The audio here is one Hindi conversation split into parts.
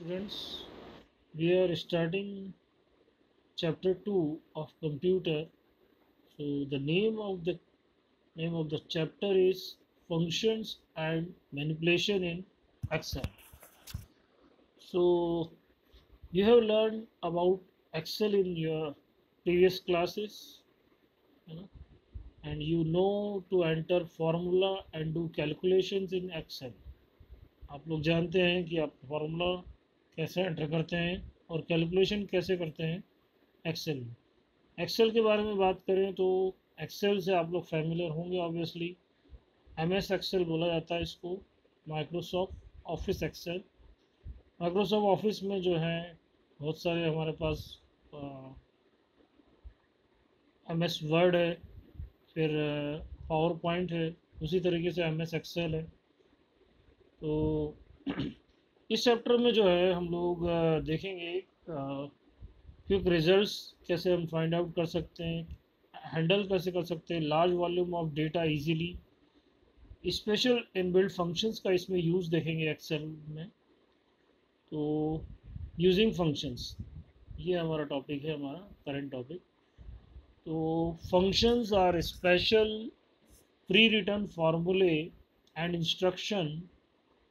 Students, we are starting chapter 2 of computer. So the name of the chapter is functions and manipulation in Excel. So you have learned about Excel in your previous classes, you know, and you know to enter formula and do calculations in Excel. आप लोग जानते हैं कि आप फार्मूला कैसे एंटर करते हैं और कैलकुलेशन कैसे करते हैं एक्सेल में। एक्सेल के बारे में बात करें तो एक्सेल से आप लोग फैमिलियर होंगे ऑब्वियसली। एमएस एक्सेल बोला जाता है इसको, Microsoft office Excel. Microsoft office में जो है बहुत सारे हमारे पास एमएस वर्ड है, फिर पावर पॉइंट है, उसी तरीके से एमएस एक्सेल है। तो इस चैप्टर में जो है हम लोग देखेंगे क्विक रिजल्ट्स कैसे हम फाइंड आउट कर सकते हैं, हैंडल कैसे कर सकते हैं large volume of data easily, special inbuilt functions का इसमें यूज़ देखेंगे एक्सेल में। तो यूजिंग फंक्शंस, ये हमारा टॉपिक है, हमारा करंट टॉपिक। तो functions are special pre written फार्मूले and instruction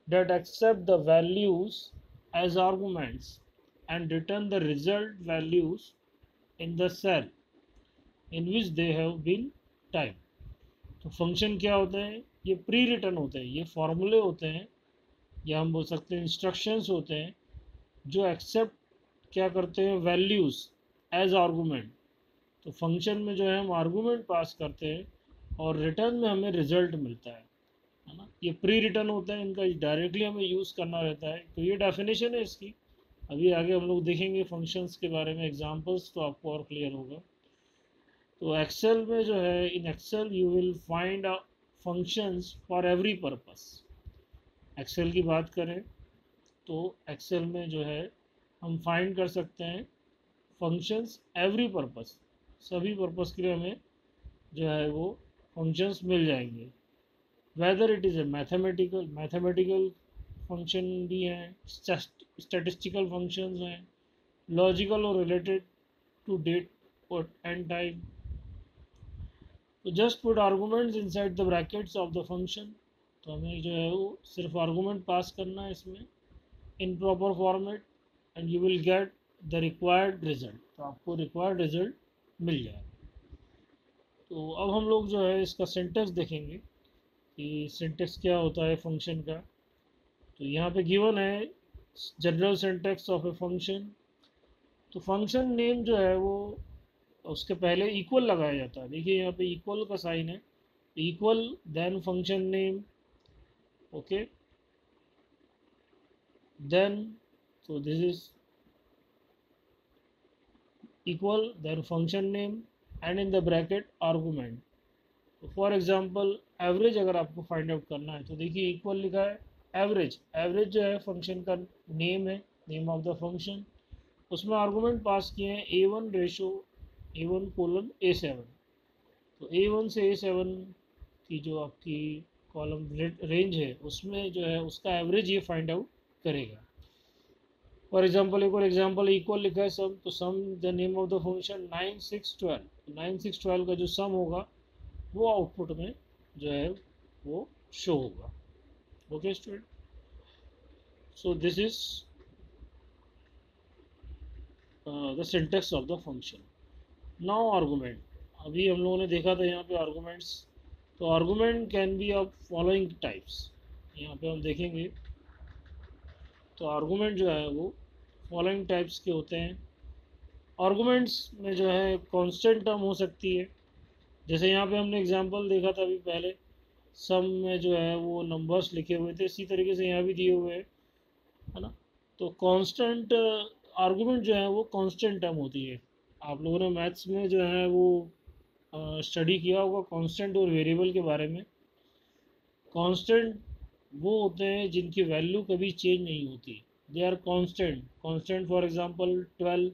that accept the values as arguments and return the result values in the cell in which they have been typed। तो फंक्शन क्या होते हैं? ये प्री रिटन होते हैं, ये फॉर्मूले होते हैं, या हम बोल सकते हैं इंस्ट्रक्शंस होते हैं जो एक्सेप्ट क्या करते हैं, वैल्यूज़ एज आर्गूमेंट। तो फंक्शन में जो है हम आर्गूमेंट पास करते हैं और रिटर्न में हमें रिजल्ट मिलता है ना। ये प्री रिटर्न होता है, इनका डायरेक्टली हमें यूज़ करना रहता है। तो ये डेफिनेशन है इसकी। अभी आगे हम लोग देखेंगे फंक्शंस के बारे में एग्जांपल्स, तो आपको और क्लियर होगा। तो एक्सेल में जो है, in Excel you will find functions for every purpose. Excel की बात करें तो एक्सेल में जो है हम फाइंड कर सकते हैं फंक्शंस एवरी पर्पस, सभी पर्पस के लिए हमें जो है वो फंक्शंस मिल जाएंगे। Whether it is a mathematical function भी हैं, स्टैटिस्टिकल फंक्शंस हैं, लॉजिकल और रिलेटेड टू डेट और एंड टाइम। तो just put arguments inside the brackets of the function. तो हमें जो है वो सिर्फ आर्गूमेंट पास करना है इसमें in proper format and you will get the required result. तो आपको रिक्वायर्ड रिजल्ट मिल जाएगा। तो अब हम लोग जो है इसका सिंटेक्स देखेंगे कि सिंटेक्स क्या होता है फंक्शन का। तो यहाँ पे गिवन है general syntax of a function. तो फंक्शन नेम जो है वो उसके पहले इक्वल लगाया जाता है। देखिए यहाँ पे इक्वल का साइन है, equal then function name, okay, then so this is equal then function name and in the bracket argument। तो फॉर एग्जांपल एवरेज अगर आपको फाइंड आउट करना है तो देखिए इक्वल लिखा है एवरेज। एवरेज जो है फंक्शन का नेम है, नेम ऑफ द फंक्शन। उसमें आर्गूमेंट पास किए हैं A1 रेशो A1:A7। तो A1 से A7 की जो आपकी कॉलम रेंज है उसमें जो है उसका एवरेज ये फाइंड आउट करेगा। फॉर एग्जाम्पल एक और एग्जाम्पल इक्वल लिखा है सम, तो sum the name of the function 9 6 12। 9 6 12 का जो सम होगा वो आउटपुट में जो है वो शो होगा। Okay student, so this is the syntax of the function. Now argument, अभी हम लोगों ने देखा था यहाँ पे आर्गूमेंट्स। तो argument can be of following types, यहाँ पे हम देखेंगे। तो आर्गूमेंट जो है वो फॉलोइंग टाइप्स के होते हैं। आर्गूमेंट्स में जो है कांस्टेंट टर्म हो सकती है, जैसे यहाँ पे हमने एग्जांपल देखा था अभी पहले, सम में जो है वो नंबर्स लिखे हुए थे, इसी तरीके से यहाँ भी दिए हुए हैं, है ना। तो कांस्टेंट आर्गूमेंट जो है वो कांस्टेंट टर्म होती है। आप लोगों ने मैथ्स में जो है वो स्टडी किया होगा कांस्टेंट और वेरिएबल के बारे में। कांस्टेंट वो होते हैं जिनकी वैल्यू कभी चेंज नहीं होती, they are constant. Constant for example 12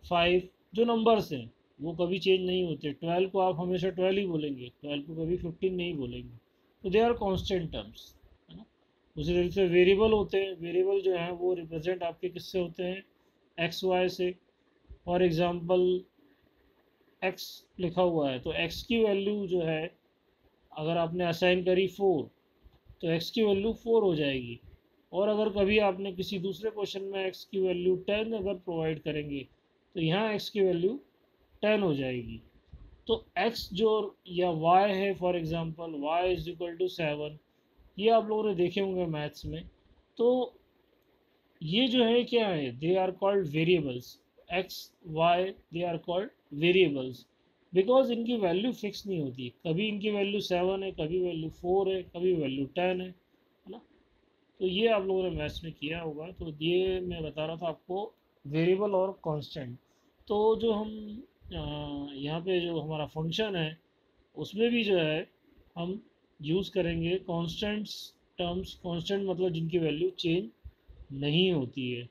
5 जो नंबर्स हैं वो कभी चेंज नहीं होते। 12 को आप हमेशा 12 ही बोलेंगे, 12 को कभी 15 नहीं बोलेंगे। तो दे आर कांस्टेंट टर्म्स, है ना। उसी तरीके से वेरिएबल होते हैं, वेरिएबल जो हैं वो रिप्रेजेंट आपके किससे होते हैं, एक्स वाई से। फॉर एग्जांपल एक्स लिखा हुआ है तो एक्स की वैल्यू जो है अगर आपने असाइन करी 4 तो एक्स की वैल्यू 4 हो जाएगी। और अगर कभी आपने किसी दूसरे क्वेश्चन में एक्स की वैल्यू 10 अगर प्रोवाइड करेंगे तो यहाँ एक्स की वैल्यू 10 हो जाएगी। तो x जो या y है, for example y is equal to 7, ये आप लोगों ने देखे होंगे मैथ्स में। तो ये जो है क्या है, they are called variables, x y they are called variables, because इनकी वैल्यू फिक्स नहीं होती, कभी इनकी वैल्यू 7 है, कभी वैल्यू 4 है, कभी वैल्यू 10 है ना। तो ये आप लोगों ने मैथ्स में किया होगा। तो ये मैं बता रहा था आपको वेरिएबल और कांस्टेंट। तो जो हम यहाँ पे जो हमारा फंक्शन है उसमें भी जो है हम यूज़ करेंगे कांस्टेंट्स टर्म्स, कांस्टेंट मतलब जिनकी वैल्यू चेंज नहीं होती है।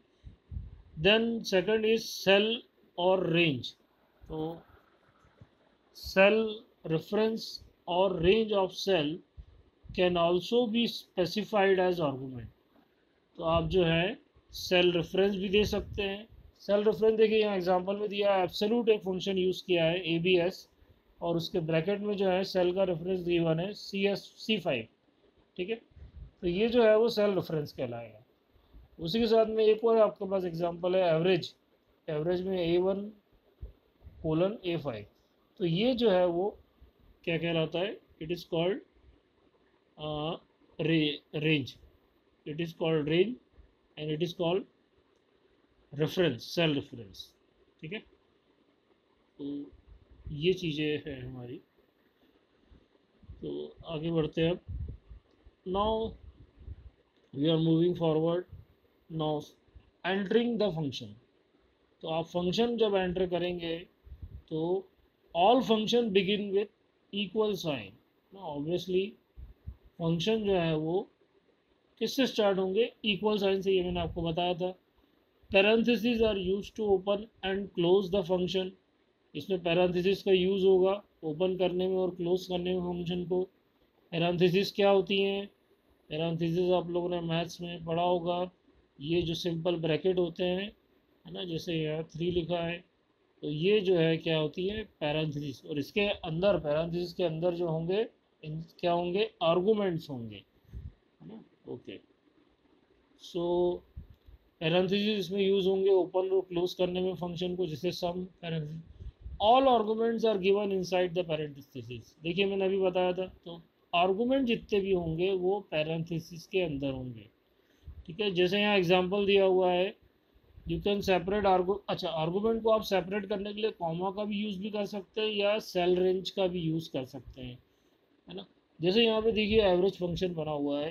देन सेकंड इज सेल और रेंज। तो सेल रेफरेंस और range of cell can also be specified as argument. तो आप जो है सेल रेफरेंस भी दे सकते हैं। सेल रेफरेंस देखिए यहाँ एग्जांपल में दिया है, एब्सोल्यूट एक फंक्शन यूज़ किया है ABS, और उसके ब्रैकेट में जो है सेल का रेफरेंस गिवन है C5, ठीक है। तो ये जो है वो सेल रेफरेंस कहलाएगा। उसी के साथ में एक और आपके पास एग्जांपल है एवरेज। एवरेज में A1:A5, तो ये जो है वो क्या कहलाता है, it is called range, it is called range and it is called reference, cell reference, ठीक है। तो ये चीज़ें हैं हमारी। तो आगे बढ़ते हैं अब। Now we are moving forward. Now entering the function. तो आप फंक्शन जब एंटर करेंगे तो all function begin with equal sign. Obviously function जो है वो किससे स्टार्ट होंगे, इक्वल साइन से, ये मैंने आपको बताया था। Parenthesis are use to open and close the function. इसमें पैरेंथेसिस का यूज़ होगा ओपन करने में और क्लोज करने में फंक्शन को। पैरेंथेसिस क्या होती हैं, पैरेंथेसिस आप लोगों ने मैथ्स में पढ़ा होगा, ये जो सिंपल ब्रैकेट होते हैं, है ना, जैसे यहाँ 3 लिखा है, तो ये जो है क्या होती है पैरेंथेसिस। और इसके अंदर, पैरेंथेसिस के अंदर जो होंगे क्या होंगे, आर्गूमेंट्स होंगे, है ना। ओके, सो पैरेंथेसिस इसमें यूज़ होंगे ओपन और क्लोज करने में फंक्शन को, जैसे sum parenthesis. All arguments are given inside the parenthesis. देखिए मैंने अभी बताया था, तो आर्गूमेंट जितने भी होंगे वो पैरेंथेसिस के अंदर होंगे, ठीक है। जैसे यहाँ एग्जांपल दिया हुआ है, यू कैन सेपरेट अच्छा, आर्गूमेंट को आप सेपरेट करने के लिए कॉमा का भी यूज़ भी कर सकते हैं या सेल रेंज का भी यूज़ कर सकते हैं, है ना। जैसे यहाँ पे देखिए एवरेज फंक्शन बना हुआ है,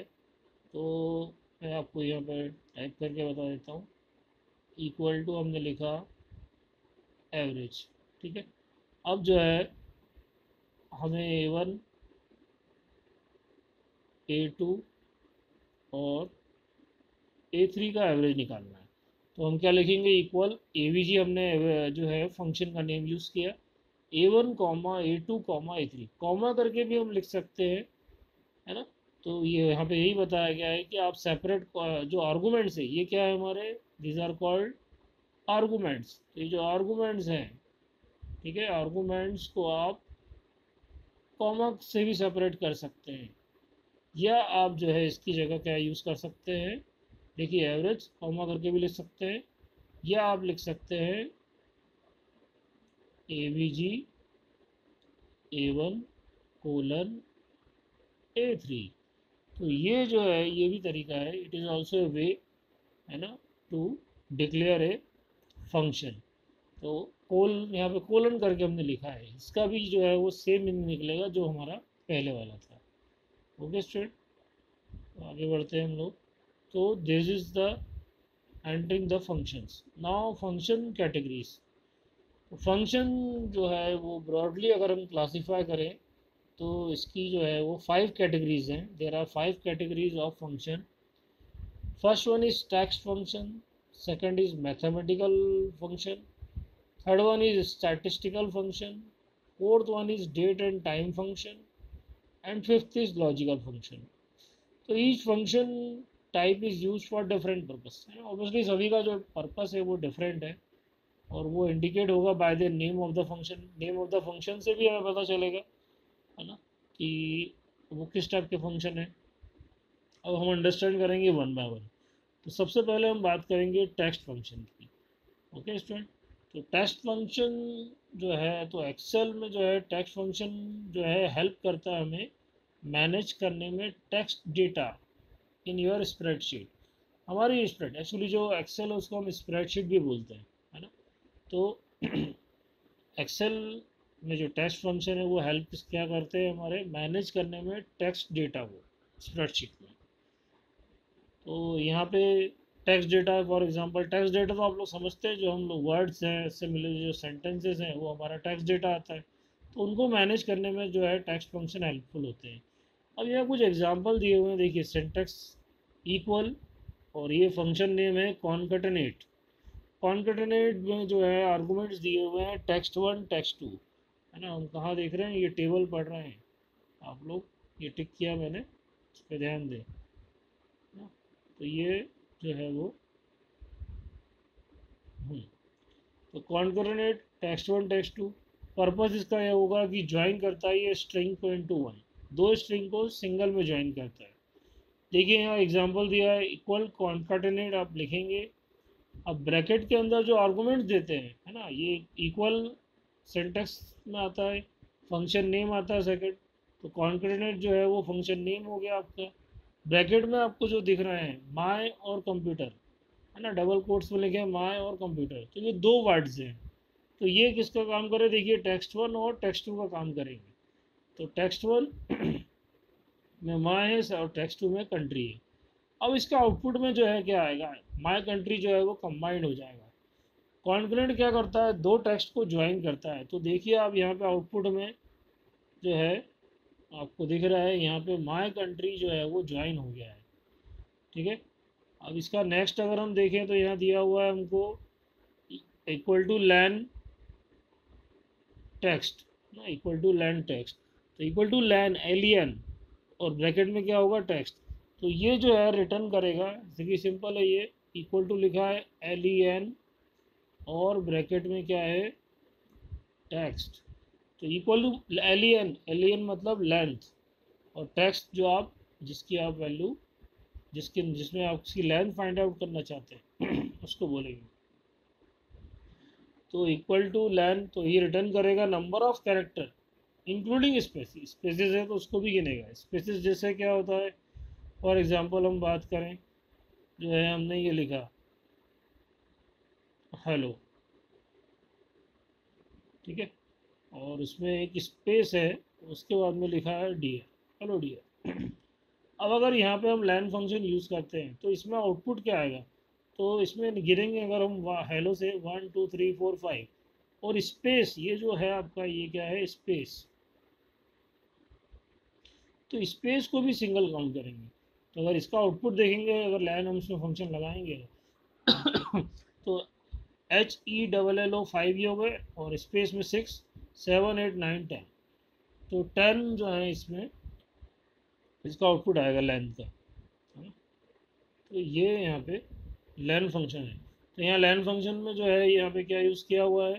तो मैं आपको यहाँ पर टाइप करके बता देता हूँ। इक्वल टू हमने लिखा एवरेज, ठीक है। अब जो है हमें A1 A2 और A3 का एवरेज निकालना है। तो हम क्या लिखेंगे, इक्वल AVG, हमने जो है फंक्शन का नेम यूज़ किया, A1, A2, A3, करके भी हम लिख सकते हैं, है ना। तो ये यहाँ पे यही बताया गया है कि आप सेपरेट जो आर्गूमेंट्स है ये क्या है हमारे, दीज आर कॉल्ड आर्गूमेंट्स। तो ये जो आर्गूमेंट्स हैं, ठीक है, आर्गूमेंट्स को आप कॉमा से भी सेपरेट कर सकते हैं, या आप जो है इसकी जगह क्या यूज़ कर सकते हैं, देखिए एवरेज कॉमा करके भी लिख सकते हैं, या आप लिख सकते हैं AVG A1:A3। तो ये जो है ये भी तरीका है, इट इज़ ऑल्सो ए वे, है ना, टू डिक्लेयर ए फंक्शन। तो यहाँ पे कोलन करके हमने लिखा है, इसका भी जो है वो सेम मीनिंग निकलेगा जो हमारा पहले वाला था। ओके स्टूडेंट, तो आगे बढ़ते हैं हम लोग। तो this is the entering the functions. Now function categories. तो फंक्शन जो है वो ब्रॉडली अगर हम क्लासीफाई करें तो इसकी जो है वो 5 कैटेगरीज हैं। There are 5 categories of function. First one is text function, second is mathematical function, third one is statistical function, fourth one is date and time function, and fifth is logical function. तो each function type is use for different purpose है। ऑब्वियसली सभी का जो पर्पस है वो डिफरेंट है, और वो इंडिकेट होगा by the name of the function. Name of the function से भी हमें पता चलेगा, है ना, कि वो किस टाइप के फंक्शन है। अब हम अंडरस्टैंड करेंगे वन बाय वन। तो सबसे पहले हम बात करेंगे टेक्स्ट फंक्शन की। ओके स्टूडेंट, तो टेक्स्ट फंक्शन जो है, तो एक्सेल में जो है टेक्स्ट फंक्शन जो है हेल्प करता है हमें मैनेज करने में text data in your spreadsheet. हमारी स्प्रेड एक्चुअली जो एक्सेल है उसको हम स्प्रेडशीट भी बोलते हैं, है ना। तो एक्सेल में जो टेक्स्ट फंक्शन है वो हेल्प क्या करते हैं हमारे मैनेज करने में टेक्स्ट डेटा को स्प्रेडशीट में। तो यहाँ पे text data, for example text data तो आप लोग समझते हैं, जो हम लोग वर्ड्स हैं इससे मिले जो सेंटेंसेस हैं वो हमारा टेक्स्ट डेटा आता है। तो उनको मैनेज करने में जो है टेक्स्ट फंक्शन हेल्पफुल होते हैं। अब यहाँ कुछ एग्जांपल दिए हुए हैं, देखिए सिंटैक्स इक्वल, और ये फंक्शन नेम है कॉन्कैटिनेट। कॉन्कैटिनेट में जो है आर्गूमेंट्स दिए हुए हैं टेक्स्ट वन टेक्स्ट टू, है ना। हम कहाँ देख रहे हैं, ये टेबल पढ़ रहे हैं आप लोग, ये टिक किया मैंने, इस पर ध्यान दें ना। तो ये जो है वो हम्म, तो concatenate text one text two, purpose इसका यह होगा कि ज्वाइन करता है ये स्ट्रिंग को इनटू वन, दो स्ट्रिंग को सिंगल में ज्वाइन करता है। देखिए यहाँ एग्जांपल दिया है इक्वल कॉन्कैटिनेट, आप लिखेंगे। अब ब्रैकेट के अंदर जो आर्गूमेंट्स देते हैं, है ना, ये इक्वल सिंटैक्स में आता है, फंक्शन नेम आता है सेकंड। तो कॉन्कैटिनेट जो है वो फंक्शन नेम हो गया आपका। ब्रैकेट में आपको जो दिख रहे हैं माय और कंप्यूटर, है ना, डबल कोट्स में लिखे हैं माय और कंप्यूटर, तो ये दो वर्ड्स हैं। तो ये किसका काम करे, देखिए टेक्स्ट वन और टेक्स्ट टू का काम करेंगे। तो टेक्स्ट वन में माय है और टेक्स्ट टू में कंट्री है। अब इसका आउटपुट में जो है क्या आएगा, माय कंट्री जो है वो कंबाइंड हो जाएगा। कॉन्करेंट क्या करता है, दो टेक्स्ट को ज्वाइन करता है। तो देखिए आप यहाँ पे आउटपुट में जो है आपको दिख रहा है, यहाँ पे माय कंट्री जो है वो ज्वाइन हो गया है, ठीक है। अब इसका नेक्स्ट अगर हम देखें तो यहाँ दिया हुआ है हमको इक्वल टू लैन टेक्स्ट ना, इक्वल टू लैन टेक्स्ट। तो इक्वल टू लैन एलियन, और ब्रैकेट में क्या होगा टेक्स्ट। तो ये जो है रिटर्न करेगा, देखिए सिंपल है, ये इक्वल टू लिखा है एलियन और ब्रैकेट में क्या है टेक्स्ट। तो इक्वल टू एलियन, एलियन मतलब लेंथ, और टेक्स्ट जो आप जिसकी आप वैल्यू जिसके जिसमें आप उसकी लेंथ फाइंड आउट करना चाहते हैं उसको बोलेंगे। तो इक्वल टू लेंथ, तो ये रिटर्न करेगा number of character including spaces, spaces है तो उसको भी गिनेगा। स्पेसिस जैसे क्या होता है, फॉर एग्जांपल हम बात करें, जो है हमने ये लिखा हेलो, ठीक है, और उसमें एक स्पेस है, उसके बाद में लिखा है डियर, हेलो डियर। अब अगर यहाँ पे हम लैन फंक्शन यूज़ करते हैं तो इसमें आउटपुट क्या आएगा, तो इसमें गिरेंगे अगर हम हेलो से 1 2 3 4 5, और स्पेस ये जो है आपका ये क्या है स्पेस, तो स्पेस को भी सिंगल काउंट करेंगे। तो अगर इसका आउटपुट देखेंगे, अगर लैन हम इसमें फंक्शन लगाएंगे तो HELLO 5 ये हो गए, और स्पेस में 6 7 8 9 10, तो 10 जो है इसमें इसका आउटपुट आएगा लेंथ का, है ना। तो ये यहाँ पे लैन फंक्शन है। तो यहाँ लैन फंक्शन में जो है यहाँ पे क्या यूज़ किया हुआ है,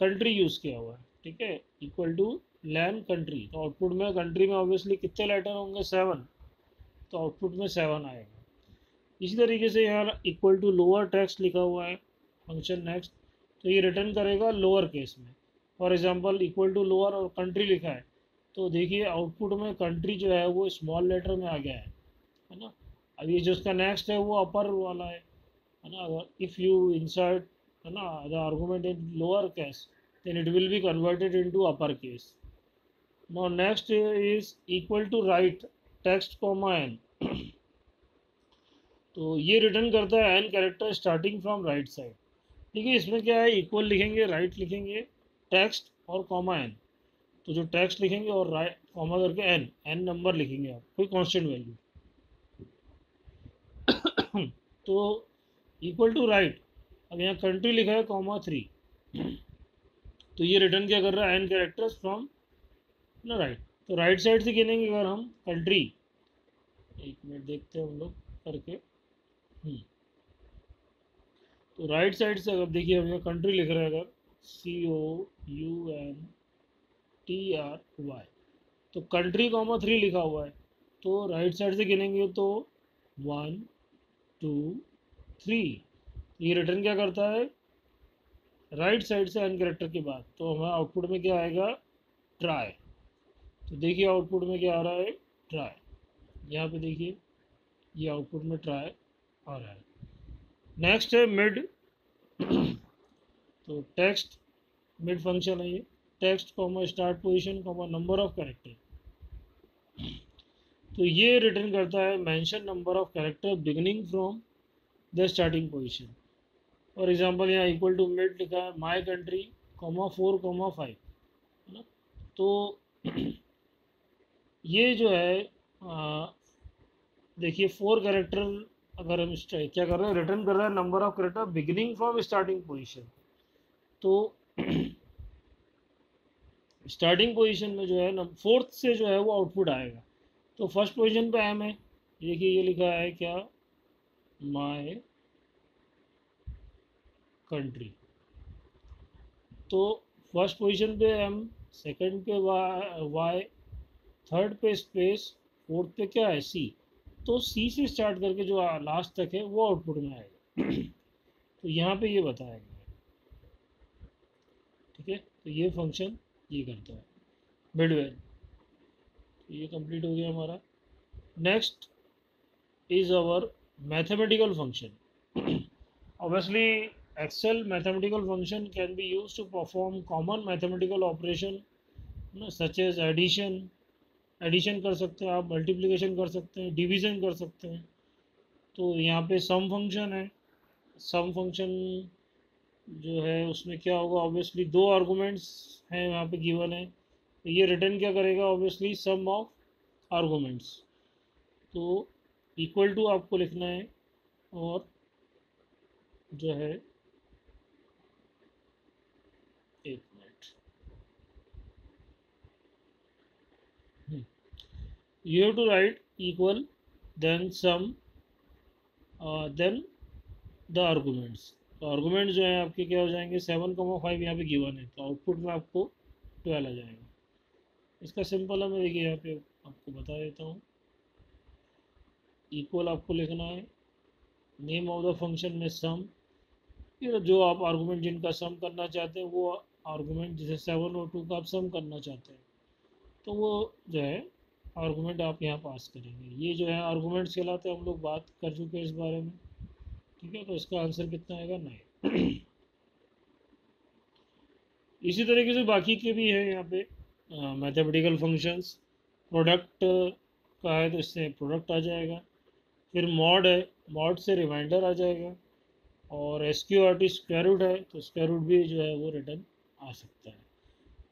कंट्री यूज़ किया हुआ है, ठीक है, इक्वल टू लैन कंट्री। तो आउटपुट में कंट्री में ऑब्वियसली कितने लेटर होंगे 7, तो आउटपुट में 7 आएगा। इसी तरीके से यहाँ इक्वल टू लोअर टेक्स्ट लिखा हुआ है फंक्शन नेक्स्ट, तो ये रिटर्न करेगा लोअर केस में। For example equal to lower और कंट्री लिखा है, तो देखिए आउटपुट में कंट्री जो है वो स्मॉल लेटर में आ गया है ना। अब ये जो उसका नेक्स्ट है वो अपर वाला है ना। अगर इफ़ यू इंसर्ट, है ना, the argument in lower case, then it will be converted into upper case. Now next is equal to right text comma n, तो ये रिटर्न करता है n character starting from right side. ठीक है, इसमें क्या है, इक्वल लिखेंगे, राइट लिखेंगे, टेक्स्ट और कॉमा n। तो जो टेक्स्ट लिखेंगे और राइट कॉमा करके n नंबर लिखेंगे आप, कोई कांस्टेंट वैल्यू। तो इक्वल टू राइट, अब यहाँ कंट्री लिखा है कॉमा 3, तो ये रिटर्न क्या कर रहा है n कैरेक्टर्स फ्रॉम ना राइट। तो राइट साइड से गिनेंगे अगर हम कंट्री, एक मिनट देखते हैं हम लोग करके। तो राइट साइड से अगर देखिए हम यहाँ कंट्री लिख रहे हैं, अगर COUNTRY, तो कंट्री कॉमा 3 लिखा हुआ है, तो राइट साइड से गिनेंगे तो 1 2 3, ये रिटर्न क्या करता है राइट साइड से एन कैरेक्टर के बाद, तो हमारा आउटपुट में क्या आएगा ट्राई। तो देखिए आउटपुट में क्या आ रहा है ट्राई, यहाँ पे देखिए ये आउटपुट में ट्राई आ रहा है। नेक्स्ट है मिड। तो टेक्स्ट मिड फंक्शन है ये, text comma start position comma number of character. तो ये रिटर्न करता है mention number of character beginning from the starting position. For example यहाँ इक्वल टू मिड लिखा है माय कंट्री कॉमा 4,5, है ना। तो ये जो है देखिए 4 कैरेक्टर, अगर हम क्या कर रहे हैं रिटर्न कर रहा है number of character beginning from starting position. तो स्टार्टिंग पोजीशन में जो है ना फोर्थ से जो है वो आउटपुट आएगा। तो फर्स्ट पोजीशन पे एम है, देखिए ये लिखा है क्या माय कंट्री, तो फर्स्ट पोजीशन पे एम, सेकंड पे वाई, थर्ड पे स्पेस, फोर्थ पे क्या है सी। तो सी से स्टार्ट करके जो लास्ट तक है वो आउटपुट में आएगा। तो यहाँ पे ये बताया गया है, ठीक है। तो ये फंक्शन ये करता है मिडवेल। तो ये कंप्लीट हो गया हमारा। Next is our mathematical function. Obviously Excel mathematical function can be use to perform common mathematical operation such as addition, addition कर सकते हैं आप, मल्टीप्लिकेशन कर सकते हैं, डिवीज़न कर सकते हैं। तो यहाँ पे सम फंक्शन है, सम फंक्शन जो है उसमें क्या होगा ऑब्वियसली दो आर्गूमेंट्स हैं यहाँ पे गिवन है, तो ये रिटर्न क्या करेगा ऑब्वियसली सम ऑफ आर्गूमेंट्स। तो इक्वल टू आपको लिखना है और जो है एक minute, you have to write equal then sum then the arguments. तो आर्गूमेंट जो है आपके क्या हो जाएंगे 7,5 यहाँ पे गिवन है, तो आउटपुट में आपको 12 आ जाएगा। इसका सिंपल है, मैं देखिए यहाँ पे आपको बता देता हूँ। इक्वल आपको लिखना है नेम ऑफ द फंक्शन में सम, फिर जो आप आर्गूमेंट जिनका सम करना चाहते हैं वो आर्गूमेंट, जैसे 7 और 2 का आप सम करना चाहते हैं तो वो जो है आर्गूमेंट आप यहाँ पास करेंगे। ये जो है आर्गूमेंट्स कहलाते हैं, हम लोग बात कर चुके हैं इस बारे में, ठीक है। तो इसका आंसर कितना आएगा 9। इसी तरीके से बाकी के भी हैं यहाँ पे मैथमेटिकल फंक्शंस। प्रोडक्ट का है तो इससे प्रोडक्ट आ जाएगा, फिर मॉड है, मॉड से रिमाइंडर आ जाएगा, और SQRT स्क्वायर रूट है तो स्क्वायर रूट भी जो है वो रिटर्न आ सकता है।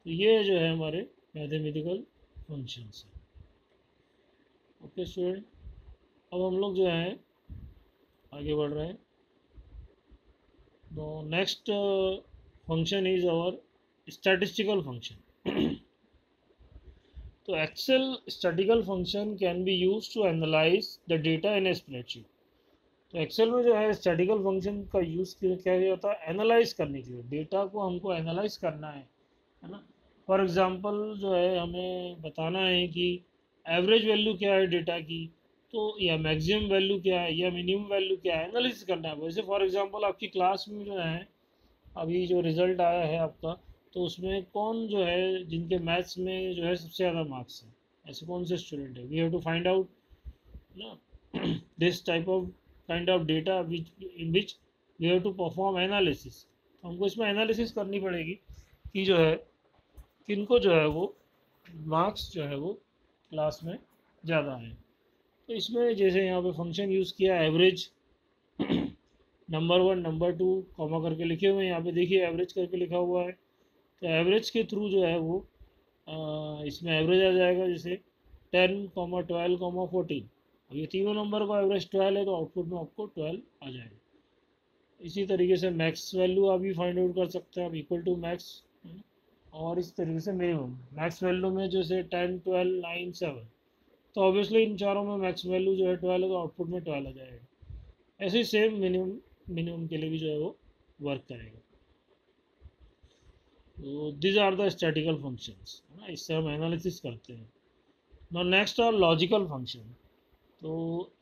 तो ये जो है हमारे मैथमेटिकल फंक्शंस हैं। ओके स्टूडेंट, अब हम लोग जो है आगे बढ़ रहे हैं। तो next function is our statistical function. तो Excel statical function can be use to analyse the data in a spreadsheet. तो एक्सेल में जो है स्टैटिकल फंक्शन का यूज़ क्या जाता है एनालाइज करने के लिए, डेटा को हमको एनालाइज करना है ना। फॉर एग्जांपल जो है हमें बताना है कि एवरेज वैल्यू क्या है डेटा की, तो या मैक्सिमम वैल्यू क्या है या मिनिमम वैल्यू क्या है, एनालिसिस करना है। वैसे फॉर एग्जांपल आपकी क्लास में जो है अभी जो रिज़ल्ट आया है आपका, तो उसमें कौन जो है जिनके मैथ्स में जो है सबसे ज़्यादा मार्क्स हैं, ऐसे कौन से स्टूडेंट है, we have to find out ना this type of kind of data in which we have to perform analysis. तो हमको इसमें एनालिसिस करनी पड़ेगी कि जो है किनको जो है वो मार्क्स जो है वो क्लास में ज़्यादा हैं। तो इसमें जैसे यहाँ पे फंक्शन यूज़ किया एवरेज, नंबर 1 नंबर 2 कॉमा करके लिखे हुए हैं, यहाँ पे देखिए एवरेज करके लिखा हुआ है। तो एवरेज के थ्रू जो है वो इसमें एवरेज आ जाएगा, जैसे 10, 12, 14। अब ये तीनों नंबर का एवरेज 12 है तो आउटपुट में आपको 12 आ जाएगा। इसी तरीके से मैक्स वैल्यू आप भी फाइंड आउट कर सकते हैं, आप इक्वल टू मैक्स, और इस तरीके से मिनिमम मैक्स वैल्यू में जैसे 10, 12, 9, 7, तो ऑब्वियसली इन चारों में मैक्स वैल्यू जो है 12 है, तो आउटपुट में 12 आ जाएगा। ऐसे ही सेम मिनिमम के लिए भी जो है वो वर्क करेगा। तो these are the statical functions, है ना, इससे हम एनालिसिस करते हैं। Now next are logical function. तो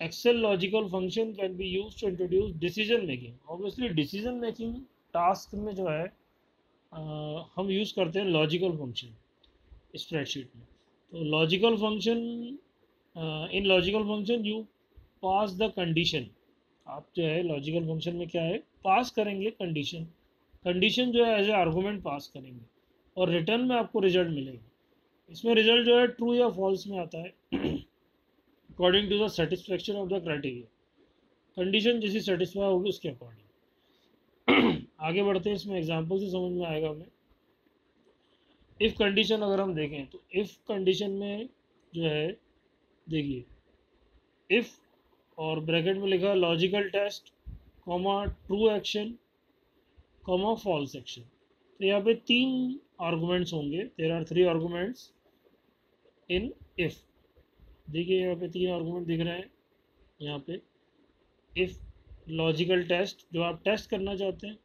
Excel logical function can be use to introduce decision making. Obviously decision making task में जो है हम यूज़ करते हैं लॉजिकल फंक्शन स्प्रेडशीट में। तो logical function, in logical function you pass the condition. आप जो है लॉजिकल फंक्शन में क्या है, पास करेंगे कंडीशन। कंडीशन जो है एज ए आर्गूमेंट पास करेंगे और रिटर्न में आपको रिजल्ट मिलेगा। इसमें रिजल्ट जो है ट्रू या फॉल्स में आता है according to the satisfaction of the criteria. Condition जैसी सेटिस्फाई होगी उसके अकॉर्डिंग। आगे बढ़ते हैं, इसमें एग्जांपल से समझ में आएगा हमें। इफ़ कंडीशन अगर हम देखें तो इफ़ कंडीशन में जो है, देखिए, इफ़ और ब्रैकेट में लिखा logical test comma true action comma false action. तो यहाँ पे 3 आर्गूमेंट्स होंगे। There are 3 arguments in if. देखिए यहाँ पे 3 आर्गूमेंट दिख रहे हैं। यहाँ पे इफ़ लॉजिकल टेस्ट, जो आप टेस्ट करना चाहते हैं,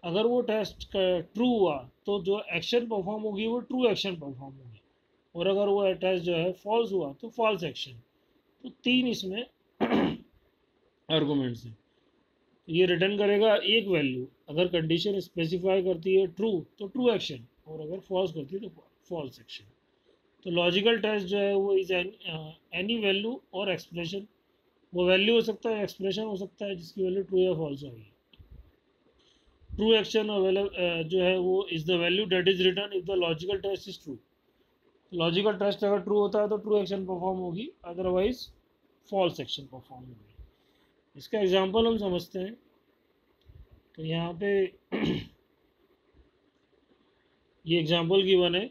अगर वो टेस्ट ट्रू हुआ तो जो एक्शन परफॉर्म होगी वो ट्रू एक्शन परफॉर्म होगी, और अगर वो टेस्ट जो है फॉल्स हुआ तो फॉल्स एक्शन। तो 3 इसमें आर्गूमेंट्स हैं। तो ये रिटर्न करेगा एक वैल्यू। अगर कंडीशन स्पेसिफाई करती है ट्रू तो ट्रू एक्शन, और अगर फॉल्स करती है तो फॉल्स एक्शन। तो लॉजिकल टेस्ट जो है वो इज एनी वैल्यू और एक्सप्रेशन। वो वैल्यू हो सकता है, एक्सप्रेशन हो सकता है जिसकी वैल्यू ट्रू या फॉल्स होगी। ट्रू एक्शन जो है वो is the value that is return if the logical test is true. Logical test अगर ट्रू होता है तो ट्रू एक्शन परफॉर्म होगी, अदरवाइज फॉल्स एक्शन परफॉर्म होगी। इसका एग्जांपल हम समझते हैं। तो यहाँ पे ये एग्जांपल गिवन है।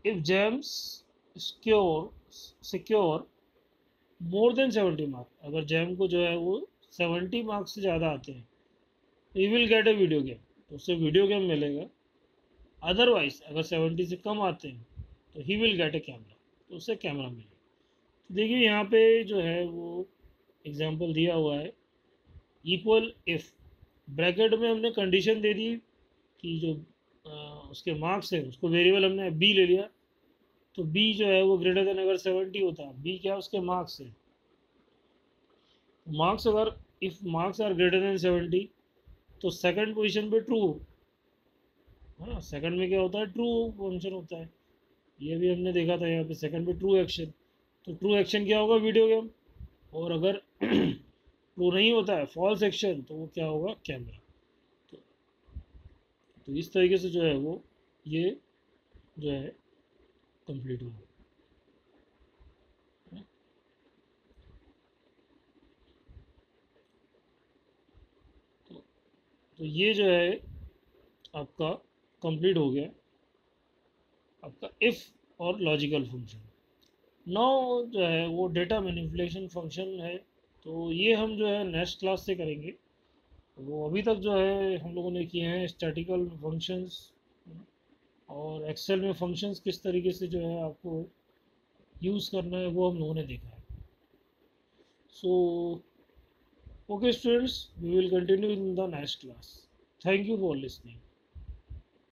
If James secure more than 70 mark, अगर जैम को जो है वो 70 मार्क्स से ज़्यादा आते हैं तो he will get A video game, तो उससे वीडियो गेम मिलेगा। अदरवाइज अगर 70 से कम आते हैं तो he will get A camera, तो उससे कैमरा मिलेगा। तो देखिए यहाँ पे जो है वो एग्जांपल दिया हुआ है। इक्वल इफ़, ब्रैकेट में हमने कंडीशन दे दी कि जो उसके मार्क्स है उसको वेरिएबल हमने बी ले लिया, तो बी जो है वो ग्रेटर देन अगर 70 होता है, बी क्या है उसके मार्क्स है। मार्क्स अगर if marks are greater than 70 तो सेकंड पोजीशन पे ट्रू, है ना। सेकंड में क्या होता है, ट्रू फंक्शन होता है। ये भी हमने देखा था यहाँ पे सेकंड पे ट्रू एक्शन। तो ट्रू एक्शन क्या होगा, वीडियो गेम। और अगर ट्रू नहीं होता है, फॉल्स एक्शन, तो वो क्या होगा, कैमरा। तो, तो इस तरीके से जो है वो ये जो है कंप्लीट होगा। तो, तो ये जो है आपका कंप्लीट हो गया आपका इफ़ और लॉजिकल फंक्शन। नाउ जो है वो डेटा मैनिपुलेशन फंक्शन है। तो ये हम जो है नेक्स्ट क्लास से करेंगे। वो अभी तक जो है हम लोगों ने किए हैं स्टैटिकल फंक्शंस, और एक्सेल में फंक्शंस किस तरीके से जो है आपको यूज़ करना है वो हम लोगों ने देखा है। So okay students, we will continue in the next class. Thank you for listening.